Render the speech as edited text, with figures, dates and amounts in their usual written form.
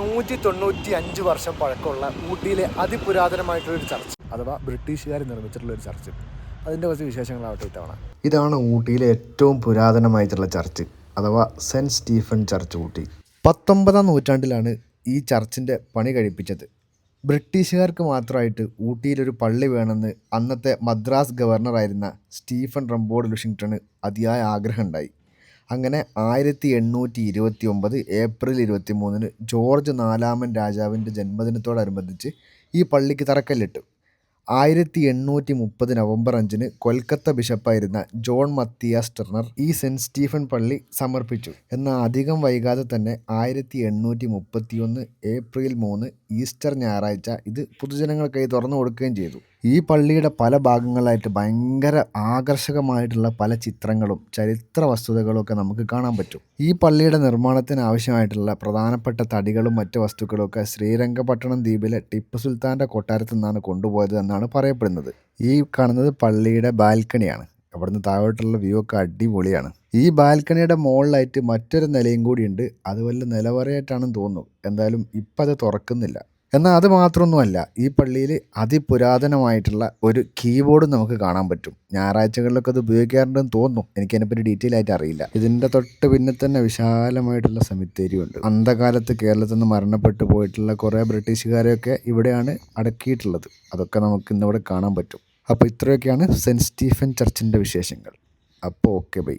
195 വർഷം പഴക്കമുള്ള ഊട്ടിയിലെ അതിപുരാതനമായിട്ടുള്ളൊരു ചർച്ച്, അഥവാ ബ്രിട്ടീഷുകാർ നിർമ്മിച്ചിട്ടുള്ളൊരു ചർച്ച്. അതിൻ്റെ കുറച്ച് വിശേഷങ്ങളാവട്ടെ ഇത്തവണ. ഇതാണ് ഊട്ടിയിലെ ഏറ്റവും പുരാതനമായിട്ടുള്ള ചർച്ച്, അഥവാ സെൻറ്റ് സ്റ്റീഫൻ ചർച്ച് ഊട്ടി. 19-ാം നൂറ്റാണ്ടിലാണ് ഈ ചർച്ചിൻ്റെ പണി കഴിപ്പിച്ചത്. ബ്രിട്ടീഷുകാർക്ക് മാത്രമായിട്ട് ഊട്ടിയിലൊരു പള്ളി വേണമെന്ന് അന്നത്തെ മദ്രാസ് ഗവർണറായിരുന്ന സ്റ്റീഫൻ റംബോർഡ് ലുഷിങ്ടണ് അതിയായ ആഗ്രഹമുണ്ടായി. അങ്ങനെ 1829 ഏപ്രിൽ 23-ന് ജോർജ് 4-ാമൻ രാജാവിൻ്റെ ജന്മദിനത്തോടനുബന്ധിച്ച് ഈ പള്ളിക്ക് തറക്കല്ലിട്ടു. 1830 നവംബർ 5-ന് കൊൽക്കത്ത ബിഷപ്പായിരുന്ന ജോൺ മത്തിയാസ് ടർണർ ഈ സെൻറ്റ് സ്റ്റീഫൻ പള്ളി സമർപ്പിച്ചു. എന്നാൽ അധികം വൈകാതെ തന്നെ 1831 ഏപ്രിൽ 3 ഈസ്റ്റർ ഞായറാഴ്ച ഇത് പൊതുജനങ്ങൾക്കായി തുറന്നു കൊടുക്കുകയും ചെയ്തു. ഈ പള്ളിയുടെ പല ഭാഗങ്ങളായിട്ട് ഭയങ്കര ആകർഷകമായിട്ടുള്ള പല ചിത്രങ്ങളും ചരിത്ര വസ്തുതകളും ഒക്കെ നമുക്ക് കാണാൻ പറ്റും. ഈ പള്ളിയുടെ നിർമ്മാണത്തിന് ആവശ്യമായിട്ടുള്ള പ്രധാനപ്പെട്ട തടികളും മറ്റ് വസ്തുക്കളും ഒക്കെ ശ്രീരംഗപട്ടണം ദ്വീപിലെ ടിപ്പു സുൽത്താൻ്റെ കൊട്ടാരത്തിൽ നിന്നാണ് കൊണ്ടുപോയത് എന്നാണ് പറയപ്പെടുന്നത്. ഈ കാണുന്നത് പള്ളിയുടെ ബാൽക്കണിയാണ്. അവിടുന്ന് താഴോട്ടുള്ള വ്യൂ ഒക്കെ അടിപൊളിയാണ്. ഈ ബാൽക്കണിയുടെ മുകളിലായിട്ട് മറ്റൊരു നിലയും കൂടിയുണ്ട്. അത് വല്ല നിലവറയായിട്ടാണെന്ന് തോന്നുന്നു. എന്തായാലും ഇപ്പം അത് തുറക്കുന്നില്ല. എന്നാൽ അത് മാത്രമൊന്നുമല്ല, ഈ പള്ളിയിൽ അതിപുരാതനമായിട്ടുള്ള ഒരു കീബോർഡ് നമുക്ക് കാണാൻ പറ്റും. ഞായറാഴ്ചകളിലൊക്കെ അത് ഉപയോഗിക്കാറുണ്ടെന്ന് തോന്നുന്നു. എനിക്കതിനെപ്പറ്റി ഡീറ്റെയിൽ ആയിട്ട് അറിയില്ല. ഇതിൻ്റെ തൊട്ട് പിന്നെ തന്നെ വിശാലമായിട്ടുള്ള സെമിത്തേരിയും ഉണ്ട്. അന്ധകാലത്ത് കേരളത്തിൽ നിന്ന് മരണപ്പെട്ടു പോയിട്ടുള്ള കുറേ ബ്രിട്ടീഷുകാരെയൊക്കെ ഇവിടെയാണ് അടക്കിയിട്ടുള്ളത്. അതൊക്കെ നമുക്ക് ഇന്നിവിടെ കാണാൻ പറ്റും. അപ്പോൾ ഇത്രയൊക്കെയാണ് സെൻറ്റ് സ്റ്റീഫൻ ചർച്ചിൻ്റെ വിശേഷങ്ങൾ. അപ്പോൾ ഓക്കെ ബൈ.